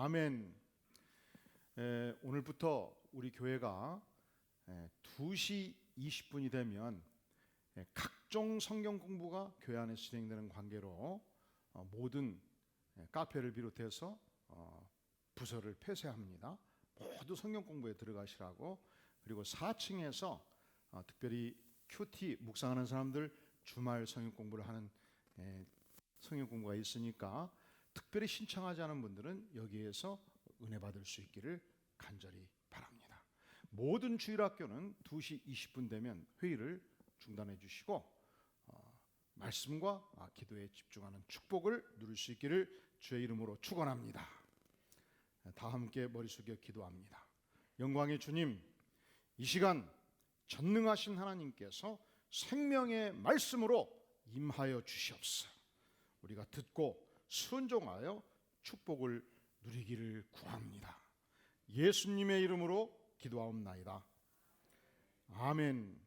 아멘. 오늘부터 우리 교회가 2시 20분이 되면 각종 성경 공부가 교회 안에서 진행되는 관계로 모든 카페를 비롯해서 부서를 폐쇄합니다. 모두 성경 공부에 들어가시라고. 그리고 4층에서 특별히 큐티 묵상하는 사람들 주말 성경 공부를 하는 성경 공부가 있으니까 특별히 신청하지 않은 분들은 여기에서 은혜 받을 수 있기를 간절히 바랍니다. 모든 주일학교는 2시 20분 되면 회의를 중단해 주시고 말씀과 기도에 집중하는 축복을 누릴 수 있기를 주의 이름으로 축원합니다. 다 함께 머리 숙여 기도합니다. 영광의 주님, 이 시간 전능하신 하나님께서 생명의 말씀으로 임하여 주시옵소서. 우리가 듣고 순종하여 축복을 누리기를 구합니다. 예수님의 이름으로 기도하옵나이다. 아멘.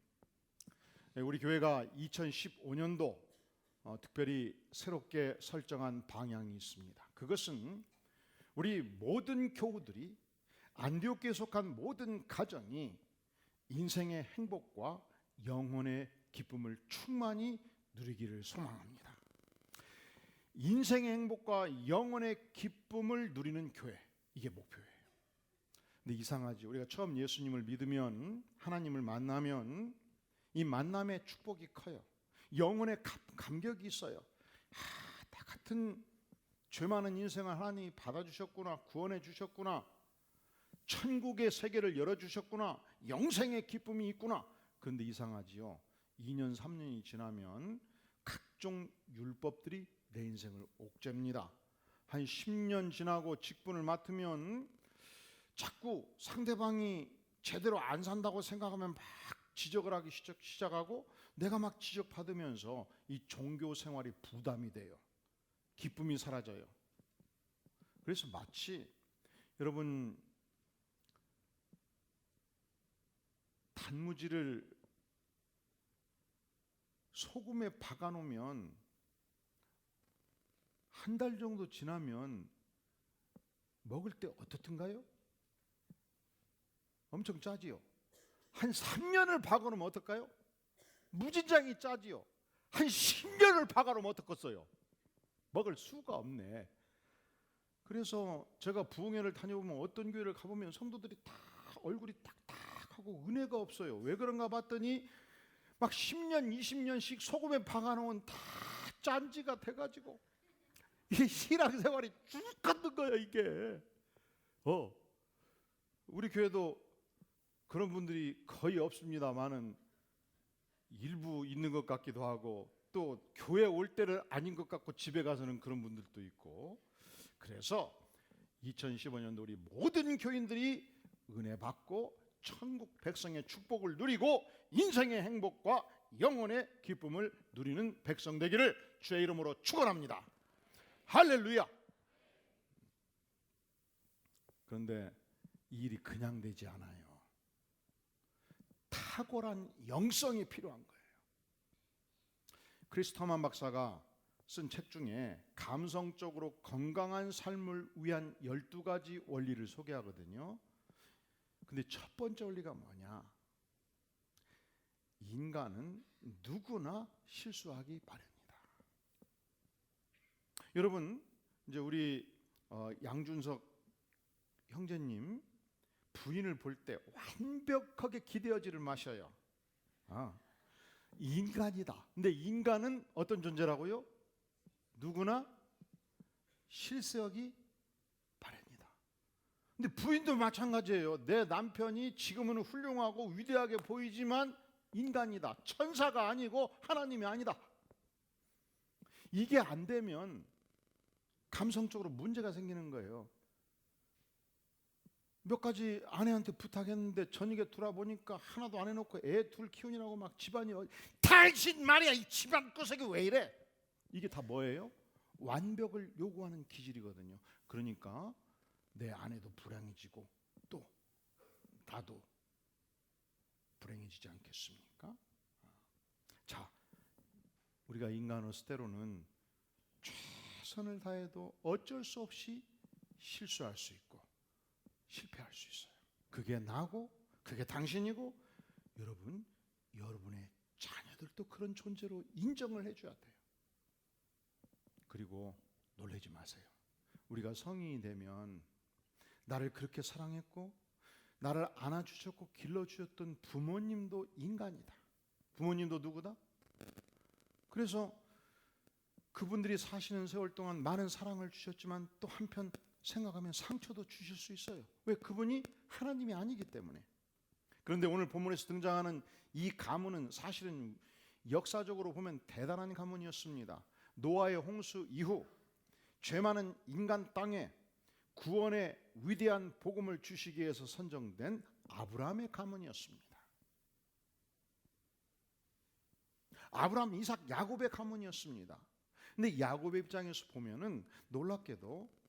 우리 교회가 2015년도 특별히 새롭게 설정한 방향이 있습니다. 그것은 우리 모든 교우들이, 안디옥교에 속한 모든 가정이 인생의 행복과 영혼의 기쁨을 충만히 누리기를 소망합니다. 인생의 행복과 영혼의 기쁨을 누리는 교회, 이게 목표예요. 근데 이상하지, 우리가 처음 예수님을 믿으면, 하나님을 만나면 이 만남의 축복이 커요. 영혼의 감격이 있어요. 나 같은 죄 많은 인생을 하나님이 받아주셨구나, 구원해 주셨구나, 천국의 세계를 열어주셨구나, 영생의 기쁨이 있구나. 그런데 이상하지요, 2년 3년이 지나면 각종 율법들이 내 인생을 옥죄입니다. 한 10년 지나고 직분을 맡으면 자꾸 상대방이 제대로 안 산다고 생각하면 막 지적을 하기 시작하고, 내가 막 지적받으면서 이 종교 생활이 부담이 돼요. 기쁨이 사라져요. 그래서 마치 여러분 단무지를 소금에 박아놓으면 한 달 정도 지나면 먹을 때 어떻든가요? 엄청 짜지요. 한 3년을 박아놓으면 어떨까요? 무진장이 짜지요. 한 10년을 박아놓으면 어떻겠어요? 먹을 수가 없네. 그래서 제가 부흥회를 다녀보면 어떤 교회를 가보면 성도들이 다 얼굴이 딱딱하고 은혜가 없어요. 왜 그런가 봤더니 막 10년 20년씩 소금에 박아놓은 다 짠지가 돼가지고 이게 신앙생활이 쭉 가는 거예요, 이게. 우리 교회도 그런 분들이 거의 없습니다만은 일부 있는 것 같기도 하고, 또 교회 올 때를 아닌 것 같고 집에 가서는 그런 분들도 있고. 그래서 2015년도 우리 모든 교인들이 은혜 받고 천국 백성의 축복을 누리고 인생의 행복과 영혼의 기쁨을 누리는 백성 되기를 주의 이름으로 축원합니다. 할렐루야. 그런데 이 일이 그냥 되지 않아요. 탁월한 영성이 필요한 거예요. 크리스토만 박사가 쓴 책 중에 감성적으로 건강한 삶을 위한 12가지 원리를 소개하거든요. 근데 첫 번째 원리가 뭐냐? 인간은 누구나 실수하기 마련이다. 여러분, 이제 우리 양준석 형제님 부인을 볼 때 완벽하게 기대어지를 마셔요. 인간이다. 근데 인간은 어떤 존재라고요? 누구나 실수하기 마련이다. 근데 부인도 마찬가지예요. 내 남편이 지금은 훌륭하고 위대하게 보이지만 인간이다. 천사가 아니고 하나님이 아니다. 이게 안 되면 감성적으로 문제가 생기는 거예요. 몇 가지 아내한테 부탁했는데 저녁에 돌아보니까 하나도 안 해놓고 애 둘 키우느라고 막 집안이, 당신 말이야 이 집안 구석이 왜 이래? 이게 다 뭐예요? 완벽을 요구하는 기질이거든요. 그러니까 내 아내도 불행해지고 또 나도 불행해지지 않겠습니까? 자, 우리가 인간으로서 때로는 최선을 다해도 어쩔 수 없이 실수할 수 있고 실패할 수 있어요. 그게 나고 그게 당신이고 여러분의 자녀들도 그런 존재로 인정을 해줘야 돼요. 그리고 놀라지 마세요. 우리가 성인이 되면 나를 그렇게 사랑했고 나를 안아주셨고 길러주셨던 부모님도 인간이다. 부모님도 누구다? 그래서 그분들이 사시는 세월 동안 많은 사랑을 주셨지만 또 한편 생각하면 상처도 주실 수 있어요. 왜? 그분이 하나님이 아니기 때문에. 그런데 오늘 본문에서 등장하는 이 가문은 사실은 역사적으로 보면 대단한 가문이었습니다. 노아의 홍수 이후 죄 많은 인간 땅에 구원의 위대한 복음을 주시기 위해서 선정된 아브라함의 가문이었습니다. 아브라함, 이삭, 야곱의 가문이었습니다. 근데 야곱의 입장에서 보면은 놀랍게도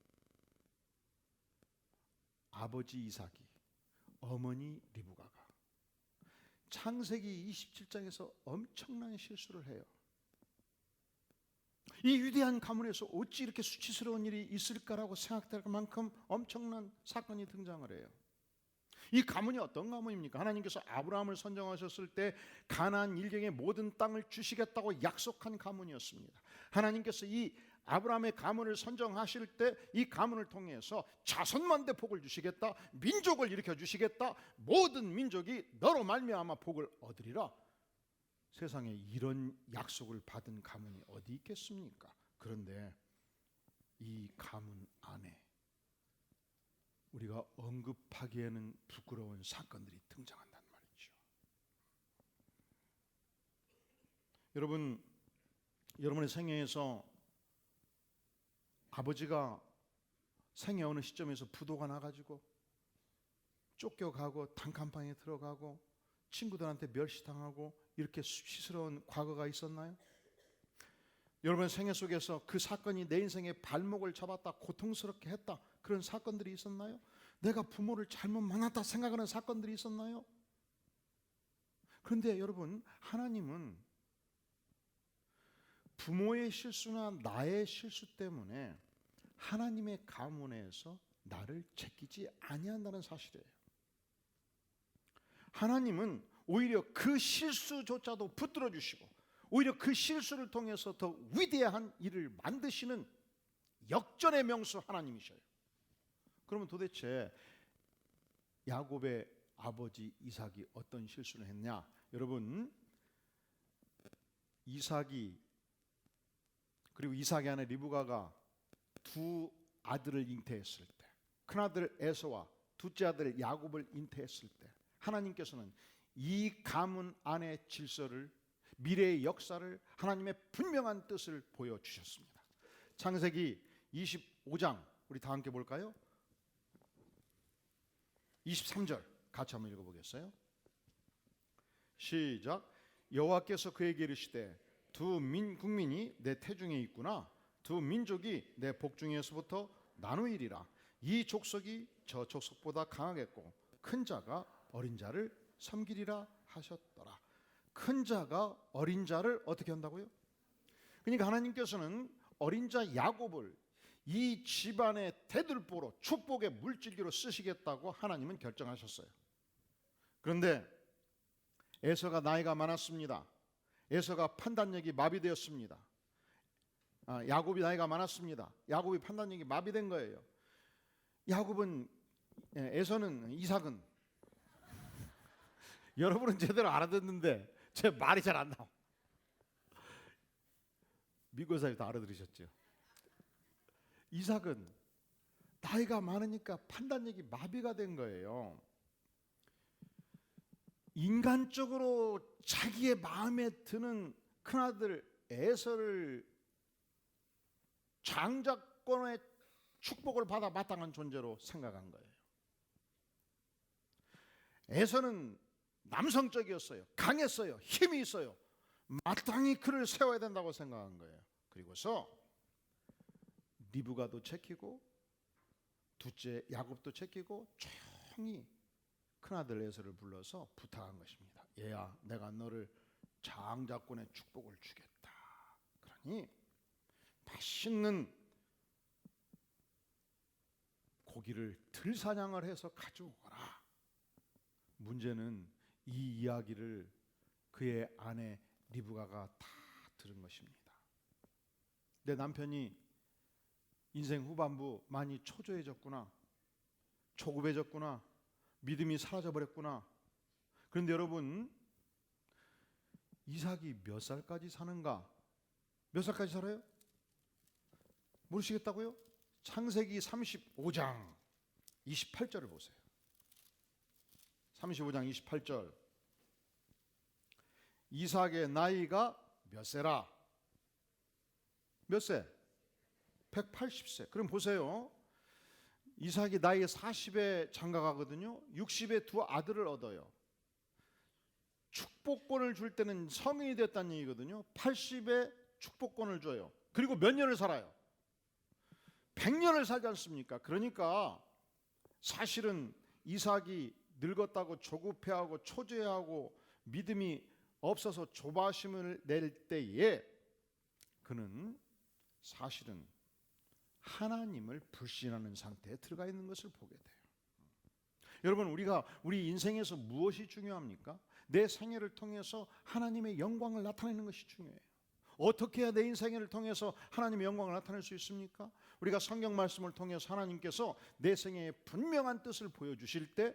아버지 이삭이, 어머니 리브가가 창세기 27장에서 엄청난 실수를 해요. 이 위대한 가문에서 어찌 이렇게 수치스러운 일이 있을까라고 생각될 만큼 엄청난 사건이 등장을 해요. 이 가문이 어떤 가문입니까? 하나님께서 아브라함을 선정하셨을 때 가나안 일경의 모든 땅을 주시겠다고 약속한 가문이었습니다. 하나님께서 이 아브라함의 가문을 선정하실 때 이 가문을 통해서 자손만대 복을 주시겠다, 민족을 일으켜 주시겠다, 모든 민족이 너로 말미암아 복을 얻으리라. 세상에 이런 약속을 받은 가문이 어디 있겠습니까? 그런데 이 가문 안에 우리가 언급하기에는 부끄러운 사건들이 등장한단 말이죠. 여러분의 생애에서 아버지가 생애 어느 시점에서 부도가 나가지고 쫓겨가고 단칸방에 들어가고 친구들한테 멸시당하고 이렇게 수치스러운 과거가 있었나요? 여러분의 생애 속에서 그 사건이 내 인생의 발목을 잡았다, 고통스럽게 했다, 그런 사건들이 있었나요? 내가 부모를 잘못 만났다 생각하는 사건들이 있었나요? 그런데 여러분, 하나님은 부모의 실수나 나의 실수 때문에 하나님의 가문에서 나를 제끼지 아니한다는 사실이에요. 하나님은 오히려 그 실수조차도 붙들어 주시고 오히려 그 실수를 통해서 더 위대한 일을 만드시는 역전의 명수 하나님이셔요. 그러면 도대체 야곱의 아버지 이삭이 어떤 실수를 했냐? 여러분, 이삭이 그리고 이삭의 아내 리브가가 두 아들을 잉태했을 때, 큰아들 에서와 둘째 아들 야곱을 잉태했을 때 하나님께서는 이 가문 안의 질서를, 미래의 역사를, 하나님의 분명한 뜻을 보여주셨습니다. 창세기 25장 우리 다 함께 볼까요? 23절 같이 한번 읽어보겠어요? 시작. 여호와께서 그에게 이르시되 두 국민이 내 태중에 있구나. 두 민족이 내 복중에서부터 나누이리라. 이 족속이 저 족속보다 강하겠고 큰 자가 어린 자를 섬기리라 하셨더라. 큰 자가 어린 자를 어떻게 한다고요? 그러니까 하나님께서는 어린 자 야곱을 이 집안의 대들보로 축복의 물줄기로 쓰시겠다고 하나님은 결정하셨어요. 그런데 에서가 나이가 많았습니다. 에서가 판단력이 마비되었습니다. 야곱이 나이가 많았습니다. 야곱이 판단력이 마비된 거예요. 야곱은, 에서는, 이삭은 여러분은 제대로 알아듣는데 제 말이 잘 안 나와. 미국에서 다 알아들으셨죠? 이삭은 나이가 많으니까 판단력이 마비가 된 거예요. 인간적으로 자기의 마음에 드는 큰아들 에서를 장자권의 축복을 받아 마땅한 존재로 생각한 거예요. 에서는 남성적이었어요. 강했어요. 힘이 있어요. 마땅히 그를 세워야 된다고 생각한 거예요. 그리고서 리브가도 제키고 둘째 야곱도 제키고 조용히 큰아들 에서를 불러서 부탁한 것입니다. 얘야, 내가 너를 장자권의 축복을 주겠다. 그러니 맛있는 고기를 들사냥을 해서 가져오거라. 문제는 이 이야기를 그의 아내 리브가가 다 들은 것입니다. 내 남편이 인생 후반부 많이 초조해졌구나, 조급해졌구나, 믿음이 사라져버렸구나. 그런데 여러분, 이삭이 몇 살까지 사는가? 몇 살까지 살아요? 모르시겠다고요? 창세기 35장 28절을 보세요. 35장 28절. 이삭의 나이가 몇 세라? 몇 세? 180세. 그럼 보세요. 이삭이 나이 40에 장가가거든요. 60에 두 아들을 얻어요. 축복권을 줄 때는 성인이 됐다는 얘기거든요. 80에 축복권을 줘요. 그리고 몇 년을 살아요? 100년을 살지 않습니까? 그러니까 사실은 이삭이 늙었다고 조급해하고 초조해하고 믿음이 없어서 조바심을 낼 때에 그는 사실은 하나님을 불신하는 상태에 들어가 있는 것을 보게 돼요. 여러분, 우리 인생에서 무엇이 중요합니까? 내 생애를 통해서 하나님의 영광을 나타내는 것이 중요해요. 어떻게 해야 내 인생을 통해서 하나님의 영광을 나타낼 수 있습니까? 우리가 성경 말씀을 통해서 하나님께서 내 생애의 분명한 뜻을 보여주실 때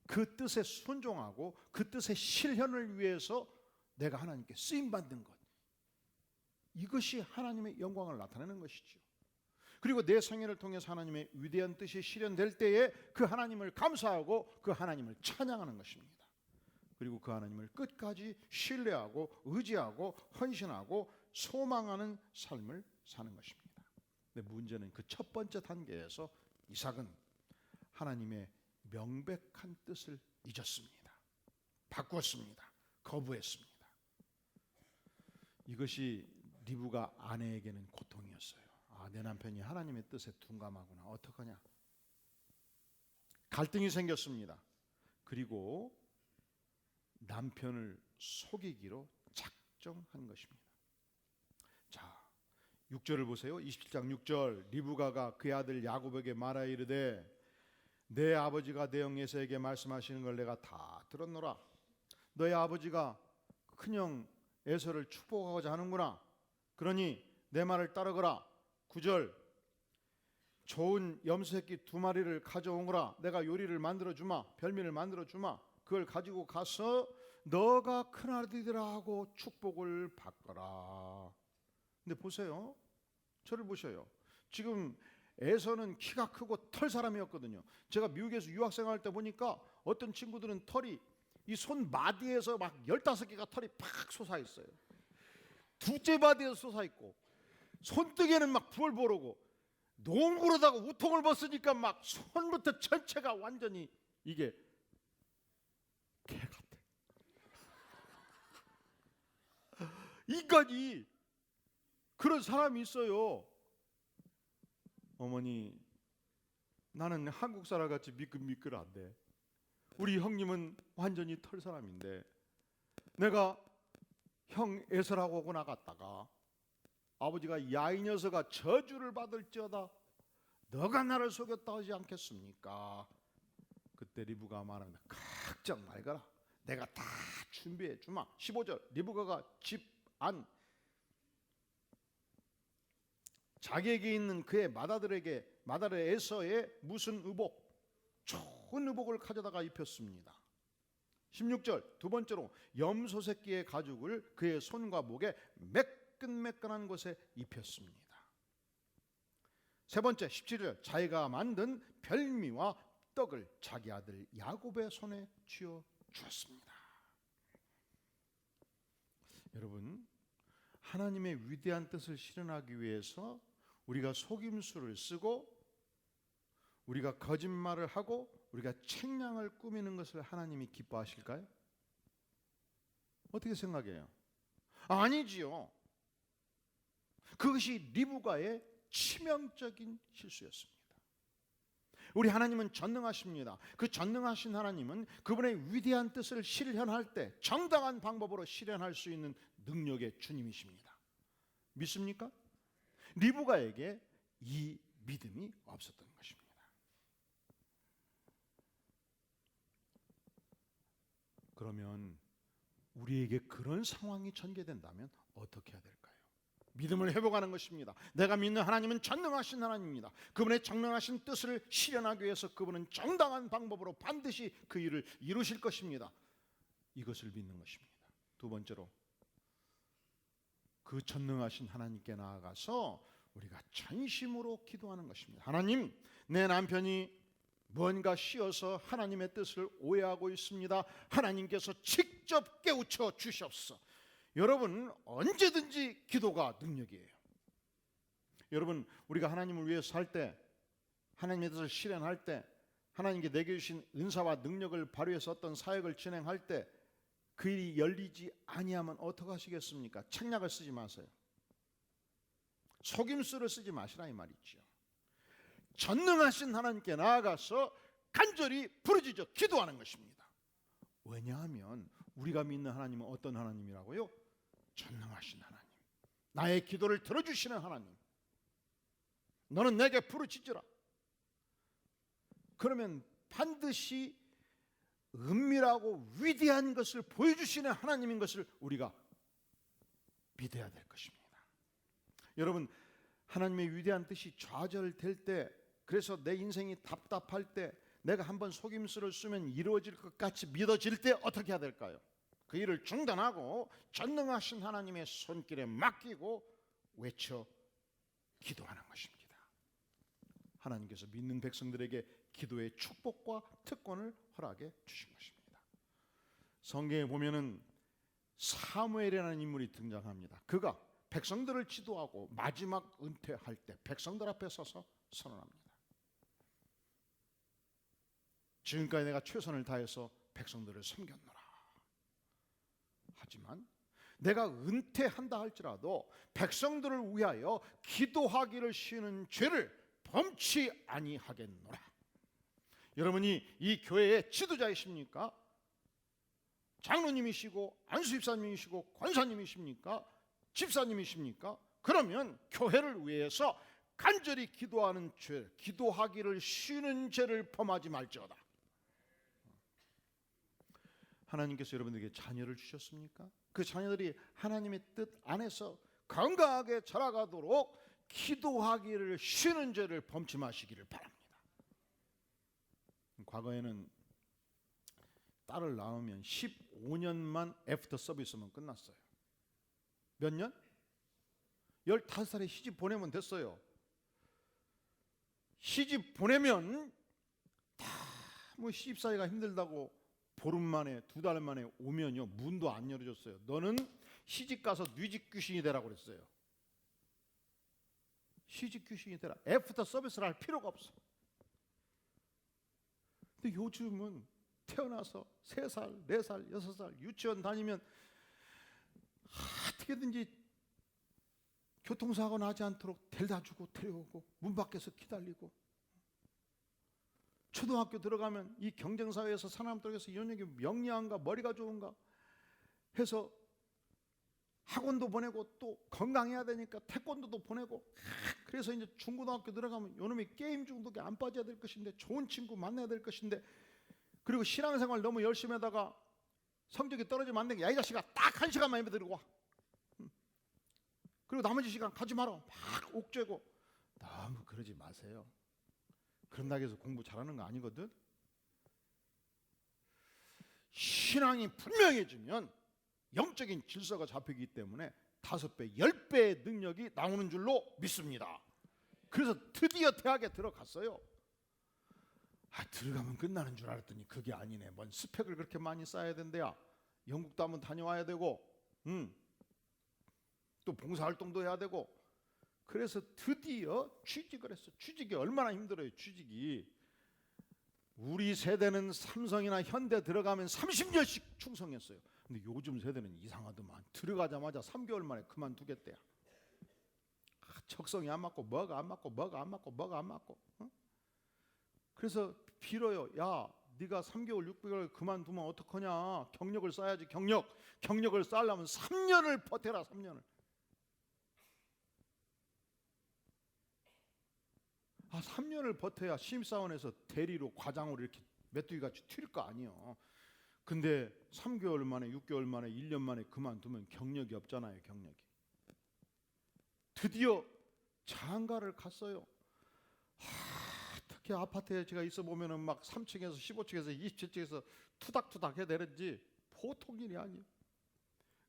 그 뜻에 순종하고 그 뜻의 실현을 위해서 내가 하나님께 쓰임받는 것, 이것이 하나님의 영광을 나타내는 것이죠. 그리고 내 생애를 통해서 하나님의 위대한 뜻이 실현될 때에 그 하나님을 감사하고 그 하나님을 찬양하는 것입니다. 그리고 그 하나님을 끝까지 신뢰하고 의지하고 헌신하고 소망하는 삶을 사는 것입니다. 근데 문제는 그 첫 번째 단계에서 이삭은 하나님의 명백한 뜻을 잊었습니다. 바꾸었습니다. 거부했습니다. 이것이 리브가 아내에게는 고통이었어요. 내 남편이 하나님의 뜻에 둔감하구나. 어떡하냐. 갈등이 생겼습니다. 그리고 남편을 속이기로 작정한 것입니다. 자, 6절을 보세요. 27장 6절. 리브가가 그의 아들 야곱에게 말하여 이르되 내 아버지가 내 형 에서에게 말씀하시는 걸 내가 다 들었노라. 너의 아버지가 큰형 에서를 축복하고자 하는구나. 그러니 내 말을 따르거라. 9절. 좋은 염소새끼 2마리를 가져오거라. 내가 요리를 만들어 주마. 별미를 만들어 주마. 그걸 가지고 가서 너가 큰아들이라 하고 축복을 받거라. 근데 보세요. 저를 보셔요. 지금 에서는 키가 크고 털 사람이었거든요. 제가 미국에서 유학생활 때 보니까 어떤 친구들은 털이 이 손 마디에서 막 15개가 털이 팍 솟아있어요. 두째 마디에서 솟아있고 손등에는 막 부얼부얼 오고 농구로다가 우통을 벗으니까 막 손부터 전체가 완전히 이게 개 같아. 인간이 그런 사람이 있어요. 어머니, 나는 한국 사람 같이 미끌미끌한데 우리 형님은 완전히 털 사람인데 내가 형 에서라고 하고 나갔다가 아버지가 야 이 녀석아 저주를 받을지어다 너가 나를 속였다 하지 않겠습니까? 그때 리브가 말합니다. 걱정 말거라. 내가 다 준비해 주마. 15절. 리브가가 집 안 자기에게 있는 그의 마다들의 에서의 무슨 의복, 좋은 의복을 가져다가 입혔습니다. 16절. 두 번째로 염소 새끼의 가죽을 그의 손과 목에 매끈매끈한 곳에 입혔습니다. 세 번째 17절. 자기가 만든 별미와 떡을 자기 아들 야곱의 손에 쥐어 주었습니다. 여러분, 하나님의 위대한 뜻을 실현하기 위해서 우리가 속임수를 쓰고 우리가 거짓말을 하고 우리가 책량을 꾸미는 것을 하나님이 기뻐하실까요? 어떻게 생각해요? 아니지요. 그것이 리브가의 치명적인 실수였습니다. 우리 하나님은 전능하십니다. 그 전능하신 하나님은 그분의 위대한 뜻을 실현할 때 정당한 방법으로 실현할 수 있는 능력의 주님이십니다. 믿습니까? 리브가에게 이 믿음이 없었던 것입니다. 그러면 우리에게 그런 상황이 전개된다면 어떻게 해야 될까요? 믿음을 회복하는 것입니다. 내가 믿는 하나님은 전능하신 하나님입니다. 그분의 전능하신 뜻을 실현하기 위해서 그분은 정당한 방법으로 반드시 그 일을 이루실 것입니다. 이것을 믿는 것입니다. 두 번째로, 그 전능하신 하나님께 나아가서 우리가 전심으로 기도하는 것입니다. 하나님, 내 남편이 뭔가 씌어서 하나님의 뜻을 오해하고 있습니다. 하나님께서 직접 깨우쳐 주시옵소서. 여러분, 언제든지 기도가 능력이에요. 여러분, 우리가 하나님을 위해서 살 때, 하나님의 뜻을 실현할 때, 하나님께 내게 주신 은사와 능력을 발휘해서 어떤 사역을 진행할 때 그 일이 열리지 아니하면 어떡하시겠습니까? 책략을 쓰지 마세요. 속임수를 쓰지 마시라 이 말이죠. 전능하신 하나님께 나아가서 간절히 부르짖어 기도하는 것입니다. 왜냐하면 우리가 믿는 하나님은 어떤 하나님이라고요? 전능하신 하나님, 나의 기도를 들어주시는 하나님. 너는 내게 부르짖으라. 그러면 반드시 은밀하고 위대한 것을 보여주시는 하나님인 것을 우리가 믿어야 될 것입니다. 여러분, 하나님의 위대한 뜻이 좌절될 때, 그래서 내 인생이 답답할 때, 내가 한번 속임수를 쓰면 이루어질 것 같이 믿어질 때 어떻게 해야 될까요? 그 일을 중단하고 전능하신 하나님의 손길에 맡기고 외쳐 기도하는 것입니다. 하나님께서 믿는 백성들에게 기도의 축복과 특권을 허락해 주신 것입니다. 성경에 보면은 사무엘이라는 인물이 등장합니다. 그가 백성들을 지도하고 마지막 은퇴할 때 백성들 앞에 서서 선언합니다. 지금까지 내가 최선을 다해서 백성들을 섬겼노라. 하지만 내가 은퇴한다 할지라도 백성들을 위하여 기도하기를 쉬는 죄를 범치 아니하겠노라. 여러분이 이 교회의 지도자이십니까? 장로님이시고 안수집사님이시고 권사님이십니까? 집사님이십니까? 그러면 교회를 위해서 간절히 기도하는 죄, 기도하기를 쉬는 죄를 범하지 말지어다. 하나님께서 여러분들에게 자녀를 주셨습니까? 그 자녀들이 하나님의 뜻 안에서 건강하게 자라가도록 기도하기를 쉬는 죄를 범치 마시기를 바랍니다. 과거에는 딸을 낳으면 15년만 애프터 서비스면 끝났어요. 몇 년? 15살에 시집 보내면 됐어요. 시집 보내면 다 뭐 시집 사이가 힘들다고 보름 만에, 두 달 만에 오면요, 문도 안 열어줬어요. 너는 시집 가서 뉘집 귀신이 되라고 그랬어요. 시집 귀신이 되라. 애프터 서비스를 할 필요가 없어. 근데 요즘은 태어나서 3살, 4살, 6살 유치원 다니면 어떻게든지 교통사고 나지 않도록 데려다 주고 데려오고 문 밖에서 기다리고, 초등학교 들어가면 이 경쟁사회에서 사람들에게서 연령이 명리한가 머리가 좋은가 해서 학원도 보내고 또 건강해야 되니까 태권도도 보내고, 그래서 이제 중고등학교 들어가면 요놈이 게임 중독에 안 빠져야 될 것인데, 좋은 친구 만나야 될 것인데, 그리고 신앙생활 너무 열심히 하다가 성적이 떨어지면 안 되니까 야 이 자식아 딱 1시간만 예배 드리고 와. 그리고 나머지 시간 가지 마라 막 옥죄고. 너무 그러지 마세요. 그런다고 해서 공부 잘하는 거 아니거든. 신앙이 분명해지면 영적인 질서가 잡히기 때문에 5배, 10배의 능력이 나오는 줄로 믿습니다. 그래서 드디어 대학에 들어갔어요. 들어가면 끝나는 줄 알았더니 그게 아니네. 뭔 스펙을 그렇게 많이 쌓아야 된대야. 영국도 한번 다녀와야 되고, 또 봉사활동도 해야 되고. 그래서 드디어 취직을 했어. 취직이 얼마나 힘들어요. 취직이. 우리 세대는 삼성이나 현대 들어가면 30년씩 충성했어요. 근데 요즘 세대는 이상하더만. 들어가자마자 3개월 만에 그만두겠대요. 적성이 안 맞고 뭐가 안 맞고 뭐가 안 맞고 뭐가 안 맞고. 그래서 빌어요. 야, 네가 3개월 6개월 그만두면 어떡하냐. 경력을 쌓아야지. 경력을 쌓으려면 3년을 버텨라. 3년을. 3년을 버텨야 신입사원에서 대리로 과장으로 이렇게 메뚜기같이 튈 거 아니에요. 근데 3개월 만에 6개월 만에 1년 만에 그만두면 경력이 없잖아요. 경력이. 드디어 장가를 갔어요. 특히 아파트에 제가 있어 보면은 막 3층에서 15층에서 27층에서 투닥투닥 해내는지 보통 일이 아니에요.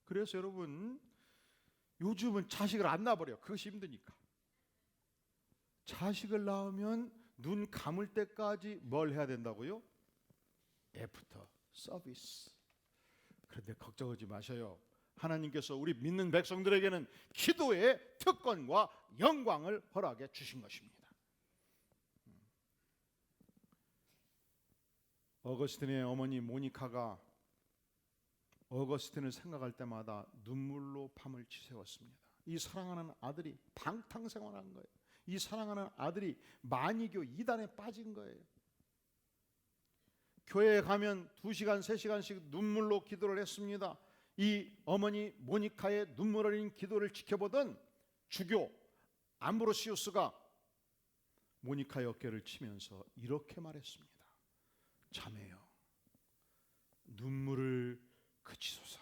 그래서 여러분, 요즘은 자식을 안 낳아버려. 그것이 힘드니까. 자식을 낳으면 눈 감을 때까지 뭘 해야 된다고요? 애프터 서비스. 그런데 걱정하지 마셔요. 하나님께서 우리 믿는 백성들에게는 기도의 특권과 영광을 허락해 주신 것입니다. 어거스틴의 어머니 모니카가 어거스틴을 생각할 때마다 눈물로 밤을 지새웠습니다. 이 사랑하는 아들이 방탕생활한 거예요. 이 사랑하는 아들이 마니교 이단에 빠진 거예요. 교회에 가면 2시간, 3시간씩 눈물로 기도를 했습니다. 이 어머니 모니카의 눈물 흘린 기도를 지켜보던 주교 암브로시우스가 모니카의 어깨를 치면서 이렇게 말했습니다. 자매여, 눈물을 그치소서.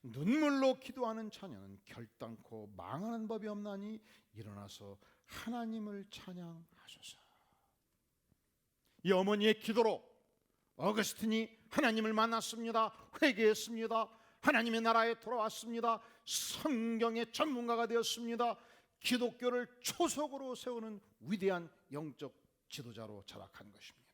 눈물로 기도하는 자녀는 결단코 망하는 법이 없나니 일어나서 하나님을 찬양하소서. 이 어머니의 기도로 어거스틴이 하나님을 만났습니다. 회개했습니다. 하나님의 나라에 돌아왔습니다. 성경의 전문가가 되었습니다. 기독교를 초석으로 세우는 위대한 영적 지도자로 자락한 것입니다.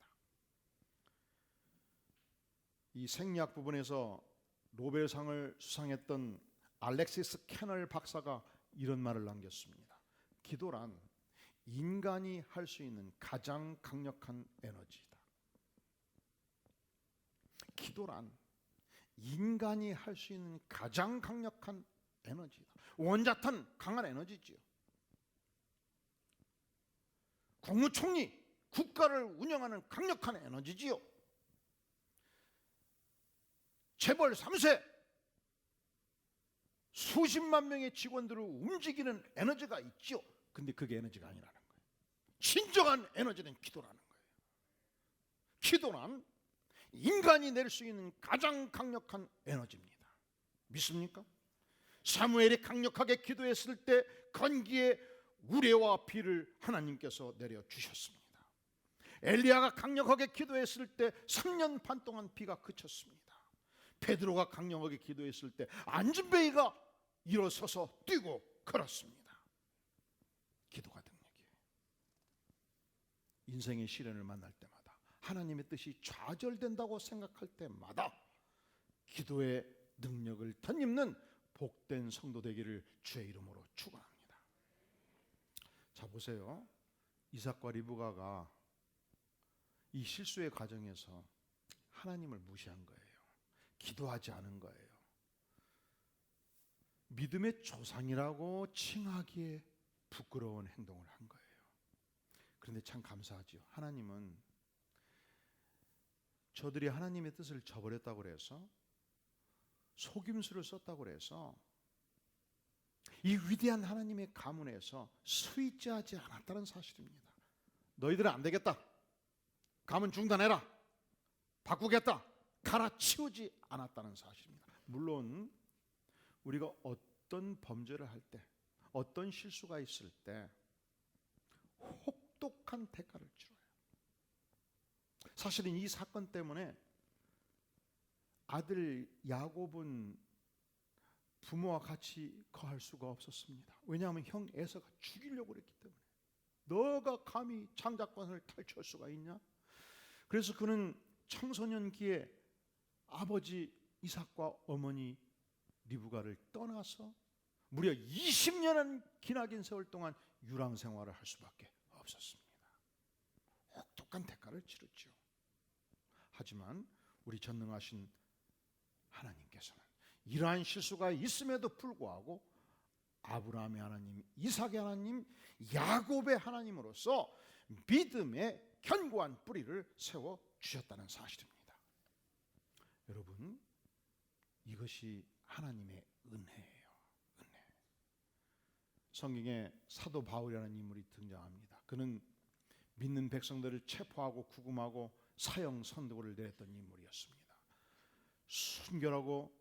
이 생리학 부분에서 노벨상을 수상했던 알렉시스 캐널 박사가 이런 말을 남겼습니다. 기도란 인간이 할 수 있는 가장 강력한 에너지이다. 기도란 인간이 할 수 있는 가장 강력한 에너지이다. 원자탄 강한 에너지지요. 국무총리, 국가를 운영하는 강력한 에너지지요. 재벌 3세, 수십만 명의 직원들을 움직이는 에너지가 있죠. 근데 그게 에너지가 아니라는 거예요. 진정한 에너지는 기도라는 거예요. 기도란 인간이 낼 수 있는 가장 강력한 에너지입니다. 믿습니까? 사무엘이 강력하게 기도했을 때 건기의 우레와 비를 하나님께서 내려주셨습니다. 엘리야가 강력하게 기도했을 때 3년 반 동안 비가 그쳤습니다. 베드로가 강력하게 기도했을 때 안진뱅이가 일어서서 뛰고 걸었습니다. 기도가 능력이에요. 인생의 시련을 만날 때마다, 하나님의 뜻이 좌절된다고 생각할 때마다 기도의 능력을 덧입는 복된 성도 되기를 주의 이름으로 축원합니다. 자, 보세요. 이삭과 리브가가 이 실수의 과정에서 하나님을 무시한 거예요. 기도하지 않은 거예요. 믿음의 조상이라고 칭하기에 부끄러운 행동을 한 거예요. 그런데 참 감사하죠. 하나님은 저들이 하나님의 뜻을 저버렸다고 해서, 속임수를 썼다고 해서 이 위대한 하나님의 가문에서 스위치하지 않았다는 사실입니다. 너희들은 안 되겠다, 가문 중단해라, 바꾸겠다, 갈아치우지 않았다는 사실입니다. 물론 우리가 어떤 범죄를 할 때, 어떤 실수가 있을 때 혹독한 대가를 치러요. 사실은 이 사건 때문에 아들 야곱은 부모와 같이 거할 수가 없었습니다. 왜냐하면 형 에서가 죽이려고 그랬기 때문에. 너가 감히 장자권을 탈취할 수가 있냐? 그래서 그는 청소년기에 아버지 이삭과 어머니 리브가를 떠나서 무려 20년은 기나긴 세월 동안 유랑 생활을 할 수밖에 없었습니다. 혹독한 대가를 치렀죠. 하지만 우리 전능하신 하나님께서는 이러한 실수가 있음에도 불구하고 아브라함의 하나님, 이삭의 하나님, 야곱의 하나님으로서 믿음의 견고한 뿌리를 세워 주셨다는 사실입니다. 여러분, 이것이 하나님의 은혜예요. 은혜. 성경에 사도 바울이라는 인물이 등장합니다. 그는 믿는 백성들을 체포하고 구금하고 사형 선고를 내렸던 인물이었습니다. 순결하고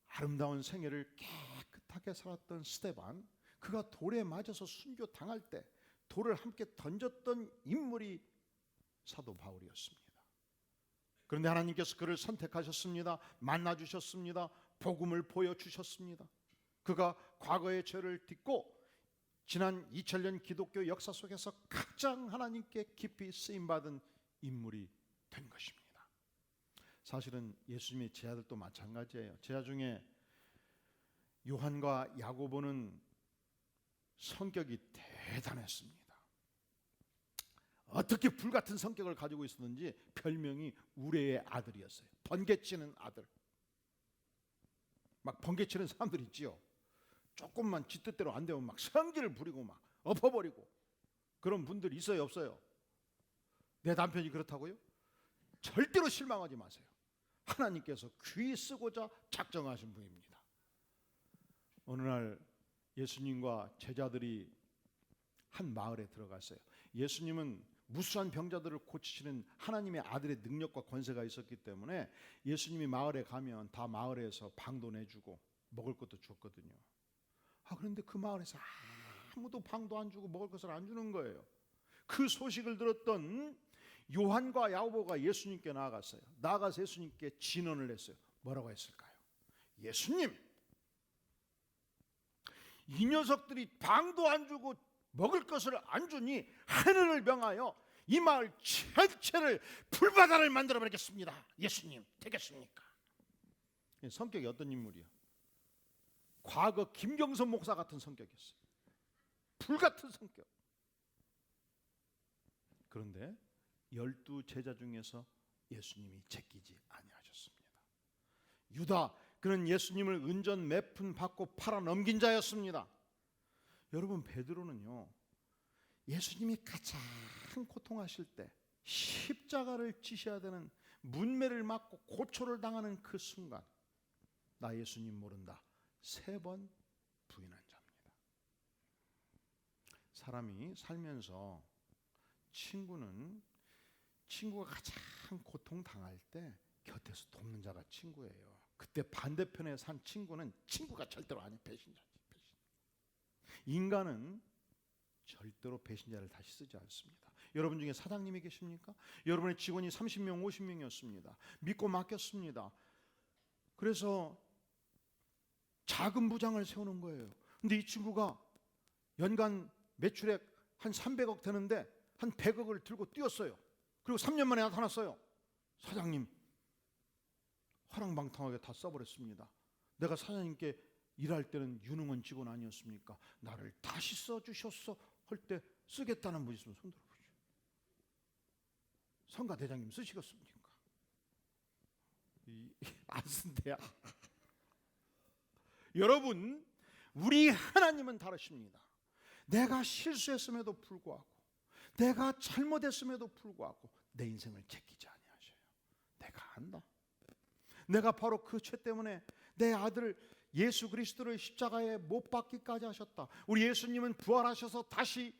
아름다운 생애를 깨끗하게 살았던 스데반, 그가 돌에 맞아서 순교 당할 때 돌을 함께 던졌던 인물이 사도 바울이었습니다. 그런데 하나님께서 그를 선택하셨습니다. 만나주셨습니다. 복음을 보여주셨습니다. 그가 과거의 죄를 딛고 지난 2000년 기독교 역사 속에서 가장 하나님께 깊이 쓰임받은 인물이 된 것입니다. 사실은 예수님의 제자들도 마찬가지예요. 제자 중에 요한과 야고보는 성격이 대단했습니다. 어떻게 불같은 성격을 가지고 있었는지 별명이 우레의 아들이었어요. 번개치는 아들. 막 번개치는 사람들 있지요. 조금만 지 뜻대로 안 되면 막 성질을 부리고 막 엎어버리고 그런 분들 있어요, 없어요? 내 남편이 그렇다고요? 절대로 실망하지 마세요. 하나님께서 귀 쓰고자 작정하신 분입니다. 어느 날 예수님과 제자들이 한 마을에 들어갔어요. 예수님은 무수한 병자들을 고치시는 하나님의 아들의 능력과 권세가 있었기 때문에 예수님이 마을에 가면 다 마을에서 방도 내주고 먹을 것도 줬거든요. 그런데 그 마을에서 아무도 방도 안 주고 먹을 것을 안 주는 거예요. 그 소식을 들었던 요한과 야고보가 예수님께 나아갔어요. 나아가서 예수님께 진언을 했어요. 뭐라고 했을까요? 예수님, 이 녀석들이 방도 안 주고 먹을 것을 안 주니 하늘을 명하여 이 마을 전체를 불바다를 만들어 버리겠습니다. 예수님 되겠습니까? 성격이 어떤 인물이야? 과거 김경선 목사 같은 성격이었어요. 불같은 성격. 그런데 12 제자 중에서 예수님이 제끼지 아니하셨습니다. 유다, 그는 예수님을 은전 몇 푼 받고 팔아 넘긴 자였습니다. 여러분, 베드로는요, 예수님이 가장 고통하실 때 십자가를 지셔야 되는 문매를 맞고 고초를 당하는 그 순간, 나 예수님 모른다 3번 부인한 자입니다. 사람이 살면서 친구가 가장 고통 당할 때 곁에서 돕는 자가 친구예요. 그때 반대편에 산 친구는 친구가 절대로 아닌 배신자지. 인간은 절대로 배신자를 다시 쓰지 않습니다. 여러분 중에 사장님이 계십니까? 여러분의 직원이 30명, 50명이었습니다. 믿고 맡겼습니다. 그래서 작은 부장을 세우는 거예요. 근데 이 친구가 연간 매출액 한 300억 되는데 한 100억을 들고 뛰었어요. 그리고 3년 만에 나타났어요. 사장님, 화랑방탕하게 다 써버렸습니다. 내가 사장님께 일할 때는 유능한 직원 아니었습니까? 나를 다시 써주셨어 할 때 쓰겠다는 분 있으면 손 들어보시죠. 성가 대장님 쓰시겠습니까? 안 쓴대야. 여러분, 우리 하나님은 다르십니다. 내가 실수했음에도 불구하고, 내가 잘못했음에도 불구하고 내 인생을 제끼지 아니하셔요. 내가 안다. 내가 바로 그 죄 때문에 내 아들 예수 그리스도를 십자가에 못 박기까지 하셨다. 우리 예수님은 부활하셔서 다시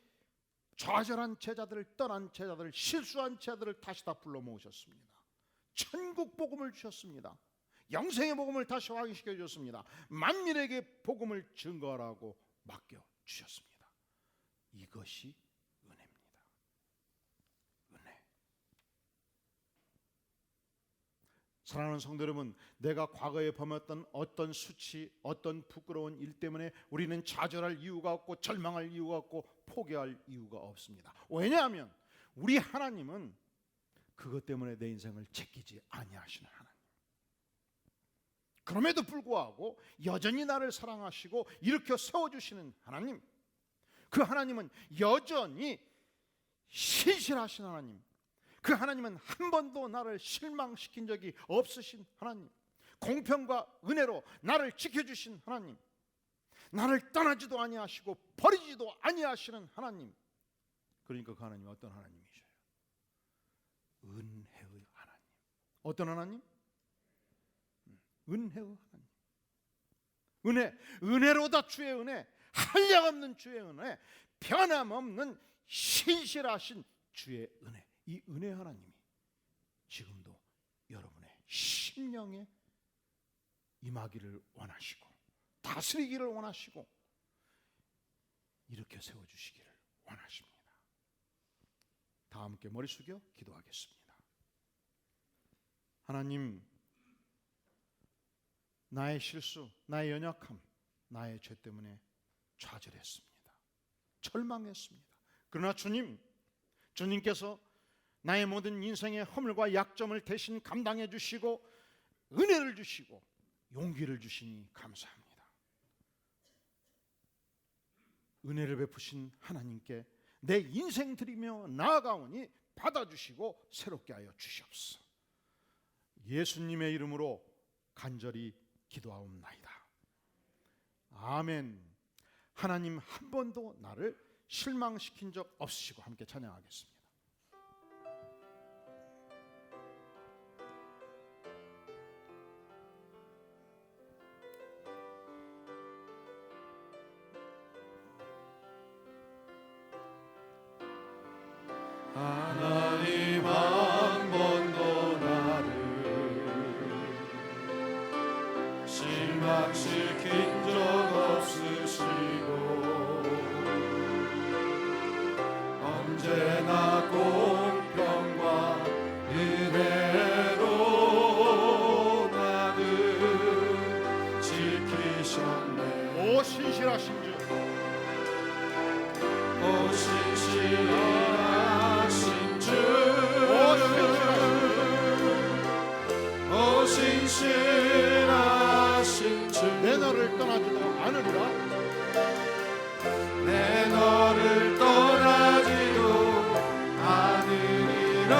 좌절한 제자들을, 떠난 제자들을, 실수한 제자들을 다시 다 불러 모으셨습니다. 천국 복음을 주셨습니다. 영생의 복음을 다시 확인시켜 주셨습니다. 만민에게 복음을 증거하라고 맡겨 주셨습니다. 이것이 은혜입니다. 은혜. 사랑하는 성도 여러분, 내가 과거에 범했던 어떤 수치, 어떤 부끄러운 일 때문에 우리는 좌절할 이유가 없고 절망할 이유가 없고 포기할 이유가 없습니다. 왜냐하면 우리 하나님은 그것 때문에 내 인생을 제끼지 아니하시는 하나님. 그럼에도 불구하고 여전히 나를 사랑하시고 일으켜 세워주시는 하나님, 그 하나님은 여전히 신실하신 하나님, 그 하나님은 한 번도 나를 실망시킨 적이 없으신 하나님, 공평과 은혜로 나를 지켜주신 하나님, 나를 떠나지도 아니하시고 버리지도 아니하시는 하나님. 그러니까 그 하나님은 어떤 하나님이셔요? 은혜의 하나님. 어떤 하나님? 은혜의 하나님. 은혜로다 주의 은혜, 한량없는 주의 은혜, 변함없는 신실하신 주의 은혜. 이 은혜 하나님이 지금도 여러분의 심령에 임하기를 원하시고 다스리기를 원하시고 이렇게 세워주시기를 원하십니다. 다 함께 머리 숙여 기도하겠습니다. 하나님, 나의 실수, 나의 연약함, 나의 죄 때문에 좌절했습니다. 절망했습니다. 그러나 주님께서 나의 모든 인생의 허물과 약점을 대신 감당해 주시고 은혜를 주시고 용기를 주시니 감사합니다. 은혜를 베푸신 하나님께 내 인생 드리며 나아가오니 받아주시고 새롭게 하여 주시옵소서. 예수님의 이름으로 간절히 기도하옵나이다. 아멘. 하나님 한 번도 나를 실망시킨 적 없으시고 함께 찬양하겠습니다. 하나님 한 번도 나를 실망시킨 적 없으시고 언제나 공평과 은혜로 나를 지키셨네. 오 신실하신 주, 오 신실하신 주, 오 신실하신 주, 내 너를 떠나지도 않으리라. 내 너를 떠나지도 않으리라.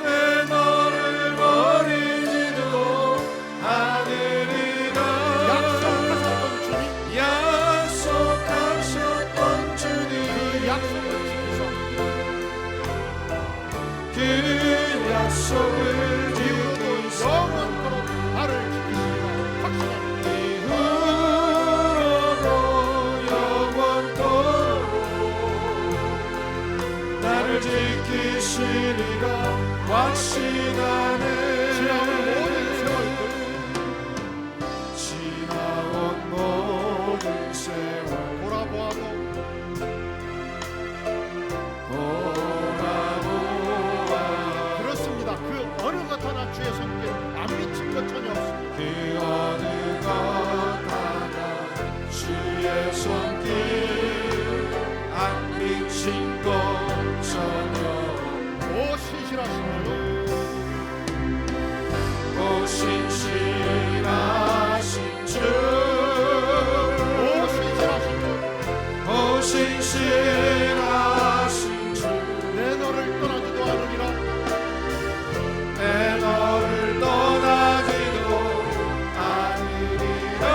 내 너를 버리지도 않으리라. 약속하셨던 주님, 약속을 지키소. 그 약속을 지키소. 영원토록 나를 지키시리라 확신합니다. 이후로도 영원토록 나를 지키시리라 확신하네. 지나온 모든 세월 돌아보아도 그렇습니다. 그 어느 것 하나 주의 손길 안 미친 것 전혀 없습니다. 그 어느 것 하나 주의 손길 안 미친 것 전혀. 오 신실하신 주, 오 신실하신 주, 오 신실하신 주, 오 신실하신 주, 내 너를 떠나지도 않으리라. 내 너를 떠나지도 않으리라.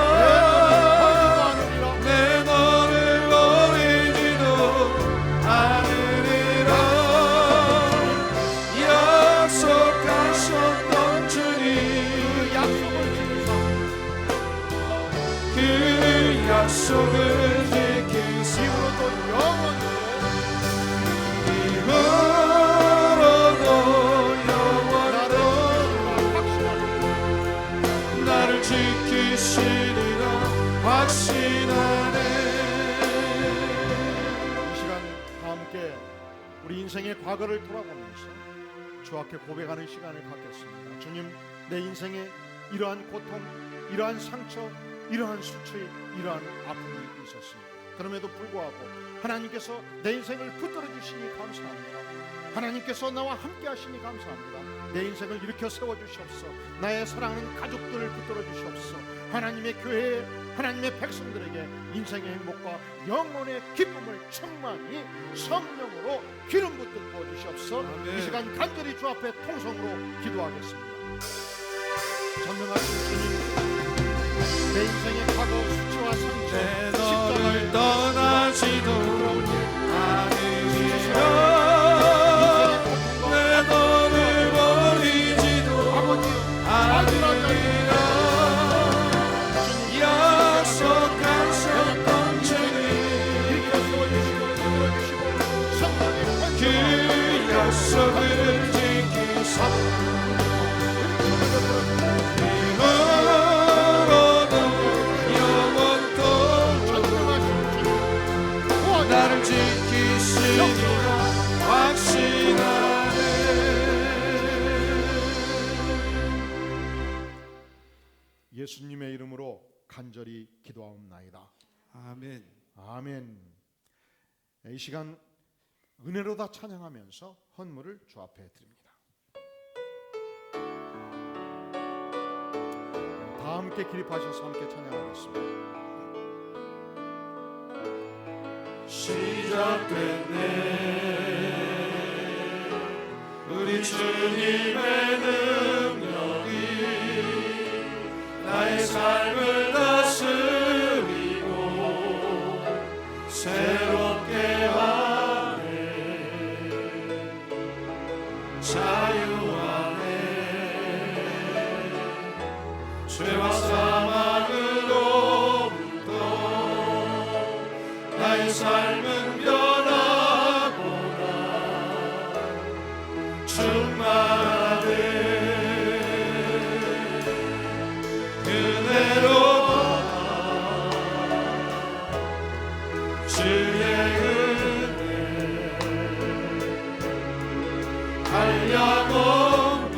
내 너를 버리지도 않으리라. 약속하셨던 주님, 약속을 지키소. 그 약속을 지키시. 이후로도 영원토록 이후로도 영원토록 확신합니다. 나를 지키시리라 확신하네. 이 시간 다 함께 우리 인생의 과거를 돌아보면서 주 앞에 고백하는 시간을 갖겠습니다. 주님, 내 인생에 이러한 고통, 이러한 상처, 이러한 수치, 이러한 아픔이 있었습니다. 그럼에도 불구하고 하나님께서 내 인생을 붙들어 주시니 감사합니다. 하나님께서 나와 함께 하시니 감사합니다. 내 인생을 일으켜 세워 주시옵소서. 나의 사랑하는 가족들을 붙들어 주시옵소서. 하나님의 교회에, 하나님의 백성들에게 인생의 행복과 영혼의 기쁨을 충만히 성령으로 기름 붓듯 부어 주시옵소서. 아멘. 이 시간 간절히 주 앞에 통성으로 기도하겠습니다. 전능하신 주님, 내 인생의 과거 수치와 상처, 내 너를 떠나지도 않으리라. 내 너를 버리지도 않으리라. 약속하셨던 주님, 그 약속을 지키사. 예수님의 이름으로 간절히 기도하옵나이다. 아멘. 아멘. 이 시간 은혜로 다 찬양하면서 헌물을 주 앞에 드립니다. 다 함께 기립하셔서 함께 찬양하겠습니다. 시작됐네 우리 주님의 능력이 나의 삶을 다스리고 새롭게 하네 자유하네 죄와 사망으로부터 나의 삶은 변하구나 충만하네 은혜로다 주의 은혜 한량없는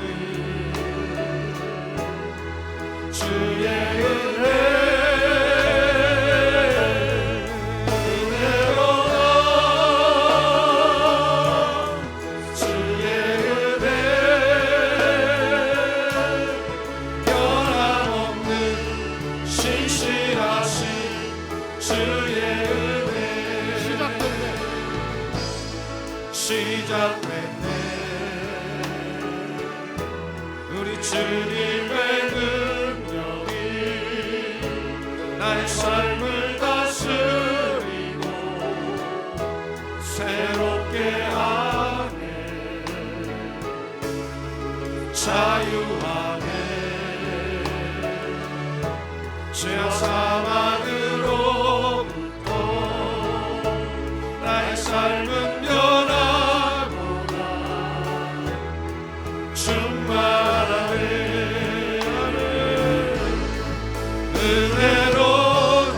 주의 은혜 시작됐네 우리 주님의 능력이 나의 삶을 다스리고 새롭게 하네 자유하네 죄와 사망으로부터 나의 삶은 은혜로다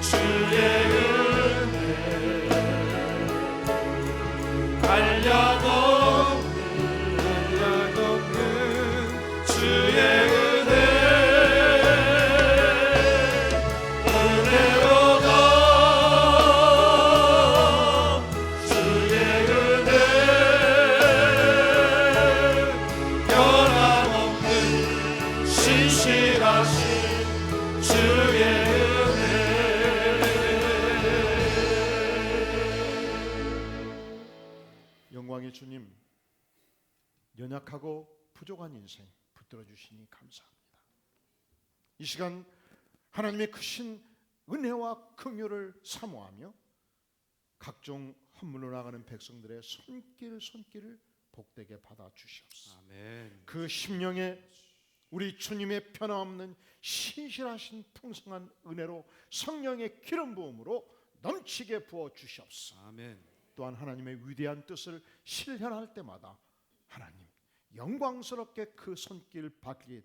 주의 은혜 한량없는 주의 은혜 은혜로다 주의 은혜 변함없는 신실하신 주의 은혜 영광의 주님, 연약하고 부족한 인생 붙들어 주시니 감사합니다. 이 시간 하나님의 크신 은혜와 긍휼을 사모하며 각종 헌물로 나가는 백성들의 손길을 복되게 받아 주시옵소서. 아멘. 그 심령에 우리 주님의 변함없는 신실하신 풍성한 은혜로 성령의 기름 부음으로 넘치게 부어 주시옵소서. 아멘. 또한 하나님의 위대한 뜻을 실현할 때마다 하나님 영광스럽게 그 손길 받기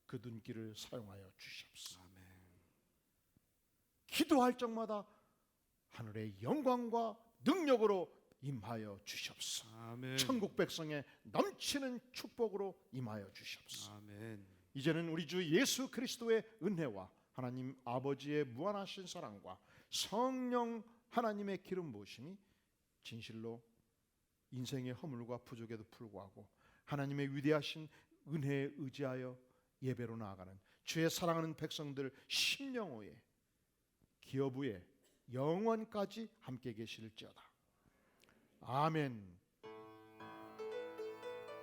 그 눈길을 사용하여 주시옵소서. 아멘. 기도할 적마다 하늘의 영광과 능력으로 임하여 주시옵소서. 아멘. 천국 백성의 넘치는 축복으로 임하여 주시옵소서. 아멘. 이제는 우리 주 예수 그리스도의 은혜와 하나님 아버지의 무한하신 사랑과 성령 하나님의 기름 부으심이 진실로 인생의 허물과 부족에도 불구하고 하나님의 위대하신 은혜에 의지하여 예배로 나아가는 주의 사랑하는 백성들 심령호에 기업후에 영원까지 함께 계실지어다. 아멘.